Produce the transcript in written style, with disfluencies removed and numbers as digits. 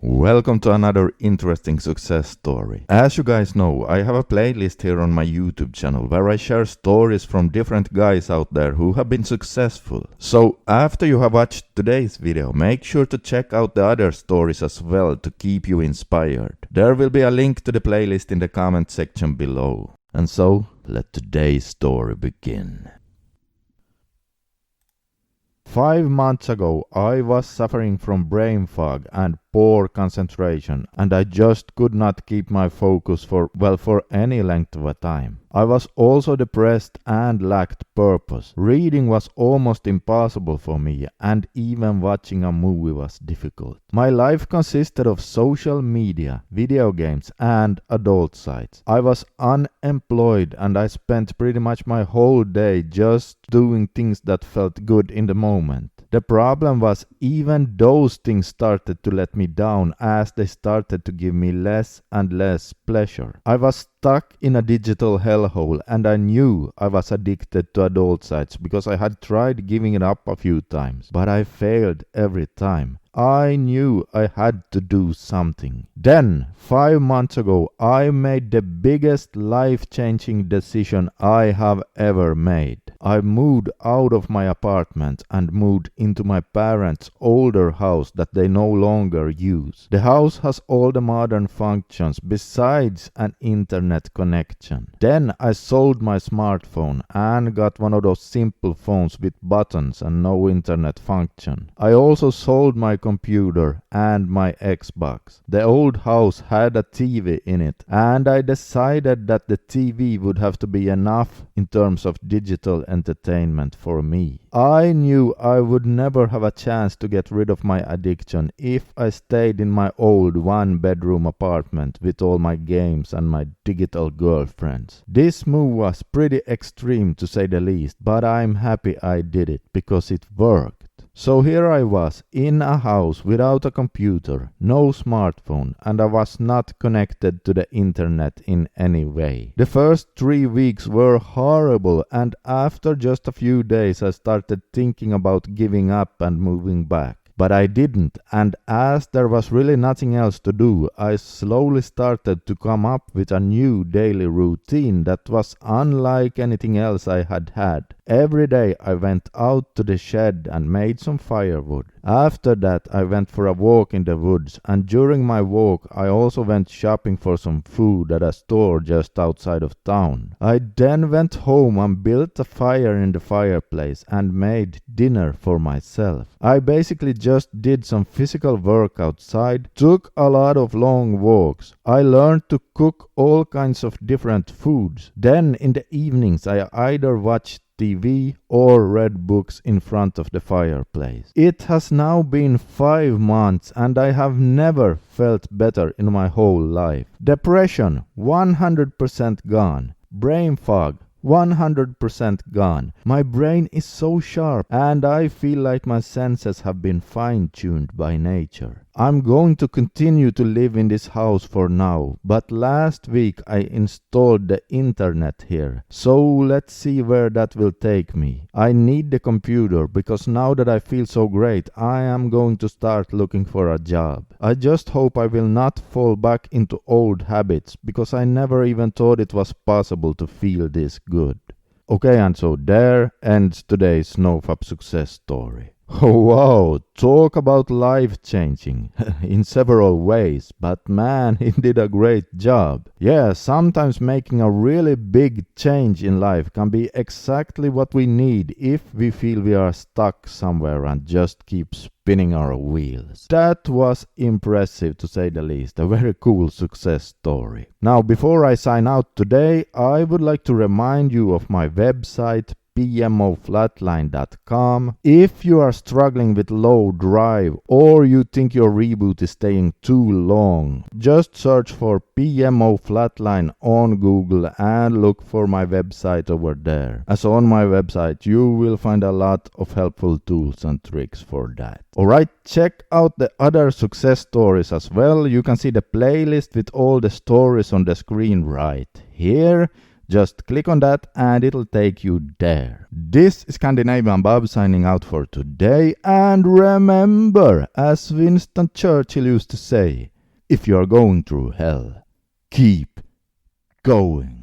Welcome to another interesting success story. As you guys know, I have a playlist here on my YouTube channel where I share stories from different guys out there who have been successful. So after you have watched today's video, make sure to check out the other stories as well to keep you inspired. There will be a link to the playlist in the comment section below. And so, let today's story begin. 5 months ago, I was suffering from brain fog and poor concentration, and I just could not keep my focus for any length of a time. I was also depressed and lacked purpose. Reading was almost impossible for me, and even watching a movie was difficult. My life consisted of social media, video games, and adult sites. I was unemployed, and I spent pretty much my whole day just doing things that felt good in the moment. The problem was even those things started to let me down as they started to give me less and less pleasure. I was stuck in a digital hellhole, and I knew I was addicted to adult sites because I had tried giving it up a few times, but I failed every time. I knew I had to do something. Then, 5 months ago, I made the biggest life-changing decision I have ever made. I moved out of my apartment and moved into my parents' older house that they no longer use. The house has all the modern functions besides an internet connection. Then I sold my smartphone and got one of those simple phones with buttons and no internet function. I also sold my computer and my Xbox. The old house had a TV in it, and I decided that the TV would have to be enough in terms of digital entertainment for me. I knew I would never have a chance to get rid of my addiction if I stayed in my old one-bedroom apartment with all my games and my digital girlfriends. This move was pretty extreme to say the least, but I'm happy I did it because it worked. So here I was, in a house without a computer, no smartphone, and I was not connected to the internet in any way. The first 3 weeks were horrible, and after just a few days I started thinking about giving up and moving back. But I didn't, and as there was really nothing else to do, I slowly started to come up with a new daily routine that was unlike anything else I had had. Every day I went out to the shed and made some firewood. After that I went for a walk in the woods, and during my walk I also went shopping for some food at a store just outside of town. I then went home and built a fire in the fireplace and made dinner for myself. I basically just did some physical work outside, took a lot of long walks. I learned to cook all kinds of different foods. Then in the evenings I either watched TV or read books in front of the fireplace. It has now been 5 months and I have never felt better in my whole life. Depression 100% gone. Brain fog 100% gone. My brain is so sharp and I feel like my senses have been fine-tuned by nature. I'm going to continue to live in this house for now, but last week I installed the internet here. So let's see where that will take me. I need the computer because now that I feel so great, I am going to start looking for a job. I just hope I will not fall back into old habits because I never even thought it was possible to feel this good. Okay, and so there ends today's NoFap success story. Oh wow, talk about life-changing in several ways, but man, he did a great job. Yeah, sometimes making a really big change in life can be exactly what we need if we feel we are stuck somewhere and just keep spinning our wheels. That was impressive to say the least, a very cool success story. Now, before I sign out today, I would like to remind you of my website, pmoflatline.com. If you are struggling with low drive or you think your reboot is staying too long, just search for PMO Flatline on Google and look for my website over there. As on my website, you will find a lot of helpful tools and tricks for that. Alright, check out the other success stories as well. You can see the playlist with all the stories on the screen right here. Just click on that and it'll take you there. This is Scandinavian Bob signing out for today, and remember, as Winston Churchill used to say, if you're going through hell, keep going.